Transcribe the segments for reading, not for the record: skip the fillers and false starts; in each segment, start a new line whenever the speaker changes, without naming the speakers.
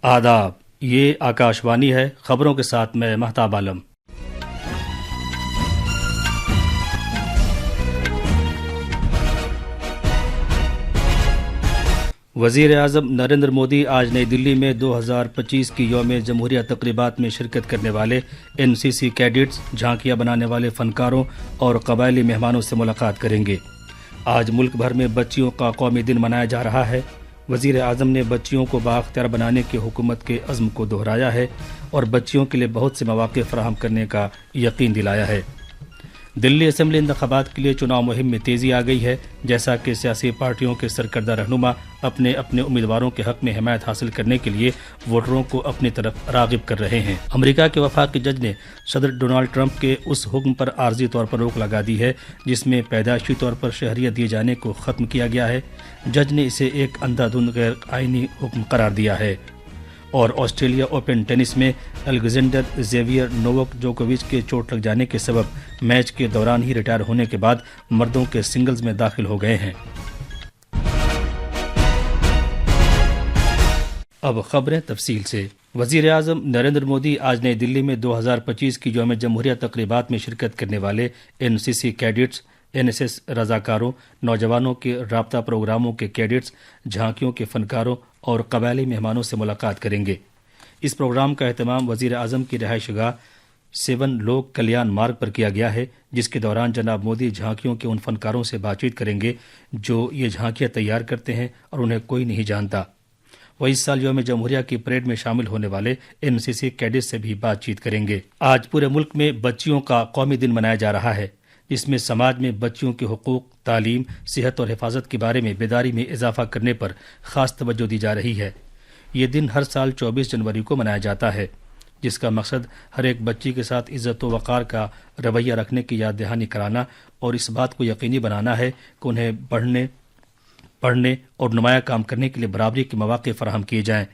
آداب، یہ آکاشوانی ہے۔ خبروں کے ساتھ میں مہتاب عالم۔ وزیر اعظم نریندر مودی آج نئی دلی میں 2025 کی یوم جمہوریہ تقریبات میں شرکت کرنے والے NCC کیڈٹس، جھانکیاں بنانے والے فنکاروں اور قبائلی مہمانوں سے ملاقات کریں گے۔ آج ملک بھر میں بچیوں کا قومی دن منایا جا رہا ہے۔ وزیر اعظم نے بچیوں کو بااختیار بنانے کے حکومت کے عزم کو دہرایا ہے اور بچیوں کے لیے بہت سے مواقع فراہم کرنے کا یقین دلایا ہے۔ دلی اسمبلی انتخابات کے لیے چناؤ مہم میں تیزی آ گئی ہے، جیسا کہ سیاسی پارٹیوں کے سرکردہ رہنما اپنے امیدواروں کے حق میں حمایت حاصل کرنے کے لیے ووٹروں کو اپنی طرف راغب کر رہے ہیں۔ امریکہ کے وفاقی جج نے صدر ڈونالڈ ٹرمپ کے اس حکم پر عارضی طور پر روک لگا دی ہے جس میں پیدائشی طور پر شہریت دیے جانے کو ختم کیا گیا ہے۔ جج نے اسے ایک اندھا دھند غیر آئینی حکم قرار دیا ہے۔ اور آسٹریلیا اوپن ٹینس میں الیگزینڈر زیویئر نوواک جوکووچ کے چوٹ لگ جانے کے سبب میچ کے دوران ہی ریٹائر ہونے کے بعد مردوں کے سنگلز میں داخل ہو گئے ہیں۔ اب خبریں تفصیل سے۔ وزیر اعظم نریندر مودی آج نئی دلی میں 2025 کی یوم جمہوریہ تقریبات میں شرکت کرنے والے NCC کیڈٹس، NSS رضاکاروں، نوجوانوں کے رابطہ پروگراموں کے کیڈٹس، جھانکیوں کے فنکاروں اور قبائلی مہمانوں سے ملاقات کریں گے۔ اس پروگرام کا اہتمام وزیر اعظم کی رہائش گاہ 7 لوک کلیان مارگ پر کیا گیا ہے، جس کے دوران جناب مودی جھانکیوں کے ان فنکاروں سے بات چیت کریں گے جو یہ جھانکیاں تیار کرتے ہیں اور انہیں کوئی نہیں جانتا۔ وہ اس سال یوم جمہوریہ کی پریڈ میں شامل ہونے والے NCC کیڈٹس سے بھی بات چیت کریں گے۔ آج پورے ملک میں بچیوں کا قومی دن منایا جا رہا ہے، جس میں سماج میں بچیوں کے حقوق، تعلیم، صحت اور حفاظت کے بارے میں بیداری میں اضافہ کرنے پر خاص توجہ دی جا رہی ہے۔ یہ دن ہر سال 24 جنوری کو منایا جاتا ہے، جس کا مقصد ہر ایک بچی کے ساتھ عزت و وقار کا رویہ رکھنے کی یاد دہانی کرانا اور اس بات کو یقینی بنانا ہے کہ انہیں پڑھنے اور نمایاں کام کرنے کے لیے برابری کے مواقع فراہم کیے جائیں۔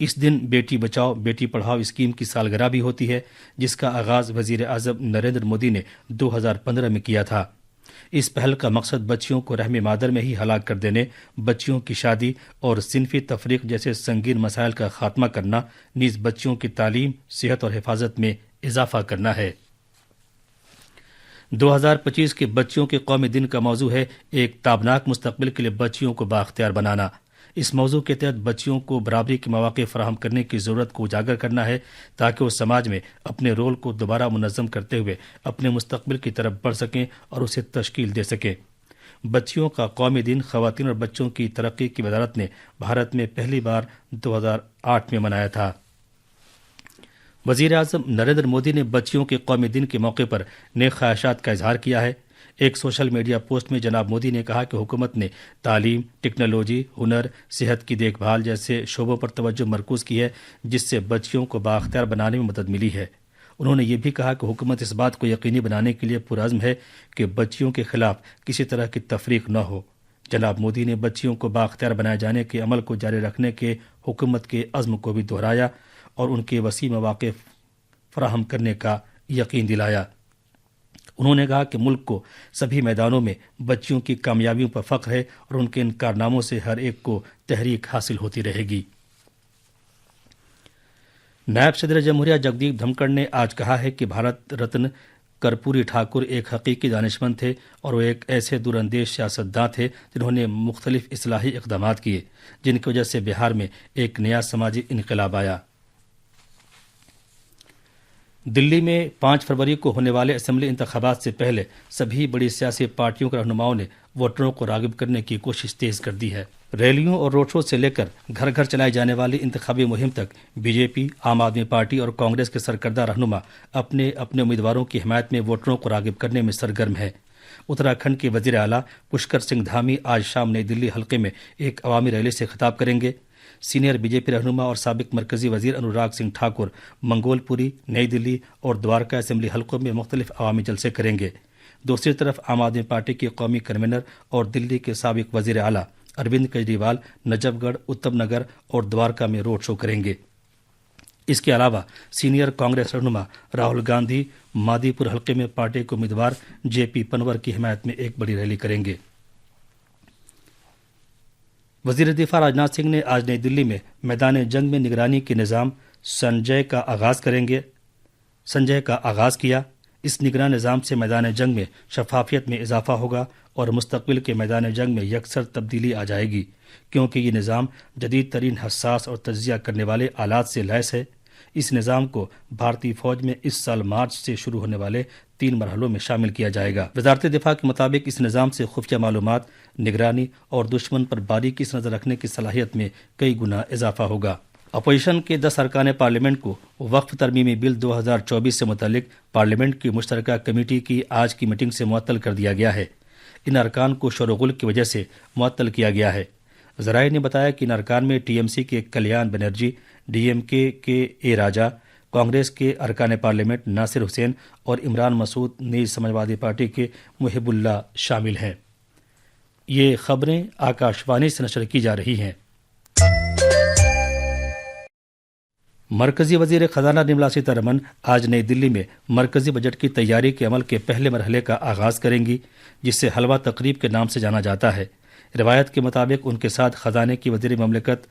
اس دن بیٹی بچاؤ بیٹی پڑھاؤ اسکیم کی سالگرہ بھی ہوتی ہے، جس کا آغاز وزیر اعظم نریندر مودی نے 2015 میں کیا تھا۔ اس پہل کا مقصد بچیوں کو رحم مادر میں ہی ہلاک کر دینے، بچیوں کی شادی اور صنفی تفریق جیسے سنگین مسائل کا خاتمہ کرنا، نیز بچیوں کی تعلیم، صحت اور حفاظت میں اضافہ کرنا ہے۔ 2025 کے بچیوں کے قومی دن کا موضوع ہے ایک تابناک مستقبل کے لیے بچیوں کو بااختیار بنانا۔ اس موضوع کے تحت بچیوں کو برابری کے مواقع فراہم کرنے کی ضرورت کو اجاگر کرنا ہے تاکہ وہ سماج میں اپنے رول کو دوبارہ منظم کرتے ہوئے اپنے مستقبل کی طرف بڑھ سکیں اور اسے تشکیل دے سکیں۔ بچیوں کا قومی دن خواتین اور بچوں کی ترقی کی وزارت نے بھارت میں پہلی بار 2008 میں منایا تھا۔ وزیر اعظم نریندر مودی نے بچیوں کے قومی دن کے موقع پر نیک خواہشات کا اظہار کیا ہے۔ ایک سوشل میڈیا پوسٹ میں جناب مودی نے کہا کہ حکومت نے تعلیم، ٹیکنالوجی، ہنر، صحت کی دیکھ بھال جیسے شعبوں پر توجہ مرکوز کی ہے جس سے بچیوں کو بااختیار بنانے میں مدد ملی ہے۔ انہوں نے یہ بھی کہا کہ حکومت اس بات کو یقینی بنانے کے لیے پرعزم ہے کہ بچیوں کے خلاف کسی طرح کی تفریق نہ ہو۔ جناب مودی نے بچیوں کو بااختیار بنائے جانے کے عمل کو جاری رکھنے کے حکومت کے عزم کو بھی دہرایا اور ان کے وسیع مواقع فراہم کرنے کا یقین دلایا۔ انہوں نے کہا کہ ملک کو سبھی میدانوں میں بچیوں کی کامیابیوں پر فخر ہے اور ان کے ان کارناموں سے ہر ایک کو تحریک حاصل ہوتی رہے گی۔ نائب صدر جمہوریہ جگدیپ دھنکڑ نے آج کہا ہے کہ بھارت رتن کرپوری ٹھاکر ایک حقیقی دانشمند تھے اور وہ ایک ایسے دور اندیش سیاستداں تھے جنہوں نے مختلف اصلاحی اقدامات کیے جن کی وجہ سے بہار میں ایک نیا سماجی انقلاب آیا۔ دلی میں 5 فروری کو ہونے والے اسمبلی انتخابات سے پہلے سبھی بڑی سیاسی پارٹیوں کے رہنماؤں نے ووٹروں کو راغب کرنے کی کوشش تیز کر دی ہے۔ ریلیوں اور روڈ شو سے لے کر گھر گھر چلائی جانے والی انتخابی مہم تک BJP، عام آدمی پارٹی اور کانگریس کے سرکردہ رہنما اپنے امیدواروں کی حمایت میں ووٹروں کو راغب کرنے میں سرگرم ہے۔ اتراکھنڈ کے وزیر اعلیٰ پشکر سنگھ دھامی آج شام نئی دلی حلقے میں ایک عوامی ریلی سے خطاب کریں گے۔ سینئر BJP رہنما اور سابق مرکزی وزیر انوراگ سنگھ ٹھاکر منگول پوری، نئی دلی اور دوارکا اسمبلی حلقوں میں مختلف عوامی جلسے کریں گے۔ دوسری طرف عام آدمی پارٹی کے قومی کنوینر اور دلی کے سابق وزیر اعلیٰ اروند کیجریوال نجف گڑھ، اتم نگر اور دوارکا میں روڈ شو کریں گے۔ اس کے علاوہ سینئر کانگریس رہنما راہل گاندھی مادی پور حلقے میں پارٹی کے امیدوار JP پنور کی حمایت میں ایک بڑی ریلی کریں گے۔ وزیر دفاع راجناتھ سنگھ نے آج نئی دلی میں میدان جنگ میں نگرانی کے نظام سنجے کا آغاز کیا۔ اس نگراں نظام سے میدان جنگ میں شفافیت میں اضافہ ہوگا اور مستقبل کے میدان جنگ میں یکسر تبدیلی آ جائے گی، کیونکہ یہ نظام جدید ترین حساس اور تجزیہ کرنے والے آلات سے لیس ہے۔ اس نظام کو بھارتی فوج میں اس سال مارچ سے شروع ہونے والے 3 مرحلوں میں شامل کیا جائے گا۔ وزارت دفاع کے مطابق اس نظام سے خفیہ معلومات، نگرانی اور دشمن پر باریکی سے نظر رکھنے کی صلاحیت میں کئی گنا اضافہ ہوگا۔ اپوزیشن کے 10 ارکان پارلیمنٹ کو وقف ترمیمی بل 2024 سے متعلق پارلیمنٹ کی مشترکہ کمیٹی کی آج کی میٹنگ سے معطل کر دیا گیا ہے۔ ان ارکان کو شور و غل کی وجہ سے معطل کیا گیا ہے۔ ذرائع نے بتایا کہ ان ارکان میں ٹی ایم سی کے کلیان بنرجی، ڈی ایم کے اے راجا، کانگریس کے ارکان پارلیمنٹ ناصر حسین اور عمران مسعود، نیز سماجوادی پارٹی کے محب اللہ شامل ہیں۔ یہ خبریں آکاشوانی سے نشر کی جا رہی ہیں۔ مرکزی وزیر خزانہ نرملا سیتارمن آج نئی دلی میں مرکزی بجٹ کی تیاری کے عمل کے پہلے مرحلے کا آغاز کریں گی، جسے حلوہ تقریب کے نام سے جانا جاتا ہے۔ روایت کے مطابق ان کے ساتھ خزانے کی وزیر مملکت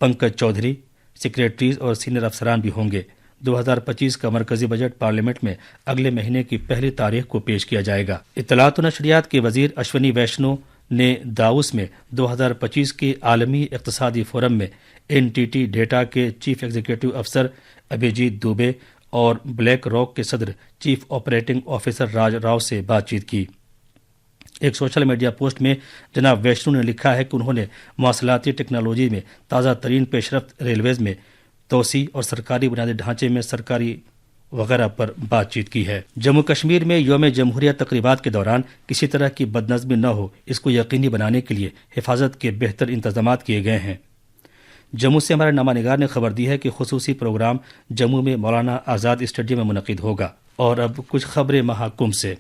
پنکج چودھری، سیکریٹریز اور سینئر افسران بھی ہوں گے۔ 2025 کا مرکزی بجٹ پارلیمنٹ میں اگلے مہینے کی 1 تاریخ کو پیش کیا جائے گا۔ اطلاعات و نشریات کے وزیر اشونی ویشنو نے داووس میں 2025 کے عالمی اقتصادی فورم میں این ٹی ٹی ڈیٹا کے چیف ایگزیکٹو افسر ابھیجیت دوبے اور بلیک راک کے صدر چیف آپریٹنگ آفیسر راج راؤ سے بات چیت کی۔ ایک سوشل میڈیا پوسٹ میں جناب ویشنو نے لکھا ہے کہ انہوں نے مواصلاتی ٹیکنالوجی میں تازہ ترین پیش رفت، ریلویز میں توسیع اور سرکاری بنیادی ڈھانچے میں سرکاری وغیرہ پر بات چیت کی ہے۔ جموں کشمیر میں یوم جمہوریہ تقریبات کے دوران کسی طرح کی بدنظمی نہ ہو، اس کو یقینی بنانے کے لیے حفاظت کے بہتر انتظامات کیے گئے ہیں۔ جموں سے ہمارے نامہ نگار نے خبر دی ہے کہ خصوصی پروگرام جموں میں مولانا آزاد اسٹیڈیم میں منعقد ہوگا۔ اور اب کچھ خبریں مہاکمبھ سے۔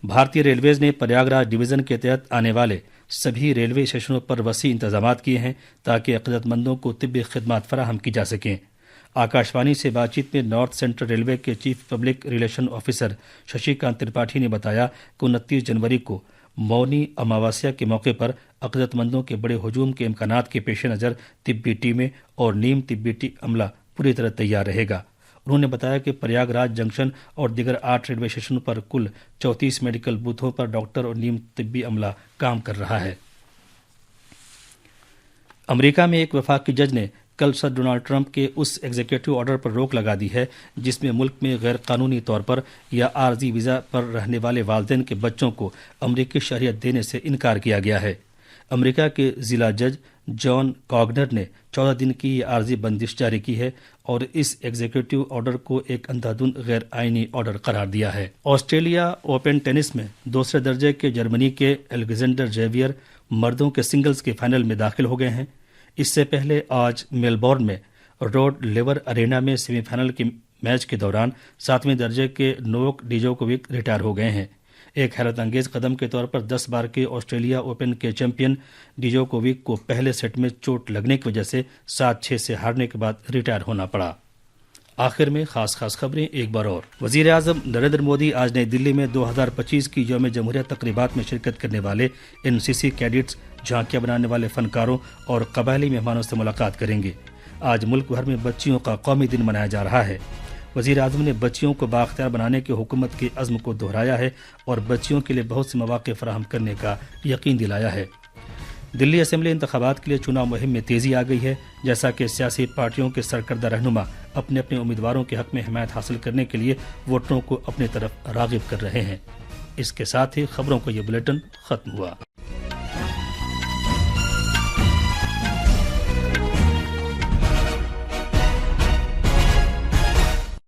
بھارتی ریلویز نے پریاگ راج ڈویژن کے تحت آنے والے سبھی ریلوے اسٹیشنوں پر وسیع انتظامات کیے ہیں تاکہ عقیدت مندوں کو طبی خدمات فراہم کی جا سکیں۔ آکاشوانی سے بات چیت میں نارتھ سینٹرل ریلوے کے chief public relation officer Shashi کانت ترپاٹھی نے بتایا کہ 29 جنوری کو مونی اماواسیا کے موقع پر عقیدت مندوں کے بڑے ہجوم کے امکانات کے پیش نظر طبی ٹیمیں اور نیم طبی عملہ پوری طرح تیار رہے گا۔ انہوں نے بتایا کہ پریاگ راج جنکشن اور دیگر 8 ریلوے اسٹیشنوں پر کل 34 میڈیکل بوتھوں پر ڈاکٹر اور نیم طبی عملہ کام کر رہا ہے۔ امریکہ میں ایک وفاقی جج نے کل صدر ڈونلڈ ٹرمپ کے اس ایگزیکٹو آرڈر پر روک لگا دی ہے جس میں ملک میں غیر قانونی طور پر یا عارضی ویزا پر رہنے والے والدین کے بچوں کو امریکی شہریت دینے سے انکار کیا گیا ہے۔ امریکہ کے ضلع جج جان کاگنر نے 14 دن کی یہ عارضی بندش جاری کی ہے اور اس ایگزیکٹو آرڈر کو ایک اندھادھند غیر آئینی آرڈر قرار دیا ہے۔ آسٹریلیا اوپن ٹینس میں دوسرے درجے کے جرمنی کے الیگزینڈر زیویئر مردوں کے سنگلز کے فائنل میں داخل ہو گئے ہیں۔ اس سے پہلے آج میلبورن میں روڈ لیور ارینا میں سیمی فائنل کے میچ کے دوران 7ویں درجے کے نووک ڈیجوکووک ریٹائر ہو گئے ہیں۔ ایک حیرت انگیز قدم کے طور پر 10 بار کے آسٹریلیا اوپن کے چیمپئن ڈیجوکووک کو پہلے سیٹ میں چوٹ لگنے کی وجہ سے 7-6 سے ہارنے کے بعد ریٹائر ہونا پڑا۔ آخر میں خاص خبریں ایک بار اور۔ وزیر اعظم نریندر مودی آج نئی دلی میں 2025 کی یوم جمہوریہ تقریبات میں شرکت کرنے والے NCC کیڈٹس، جھانکیاں بنانے والے فنکاروں اور قبائلی مہمانوں سے ملاقات کریں گے۔ آج ملک بھر میں بچیوں کا قومی دن منایا جا رہا ہے۔ وزیر اعظم نے بچیوں کو بااختیار بنانے کے حکومت کے عزم کو دہرایا ہے اور بچیوں کے لیے بہت سے مواقع فراہم کرنے کا یقین دلایا ہے۔ دلی اسمبلی انتخابات کے لیے چناؤ مہم میں تیزی آ گئی ہے، جیسا کہ سیاسی پارٹیوں کے سرکردہ رہنما اپنے امیدواروں کے حق میں حمایت حاصل کرنے کے لیے ووٹروں کو اپنی طرف راغب کر رہے ہیں۔ اس کے ساتھ ہی خبروں کا یہ بلیٹن ختم ہوا۔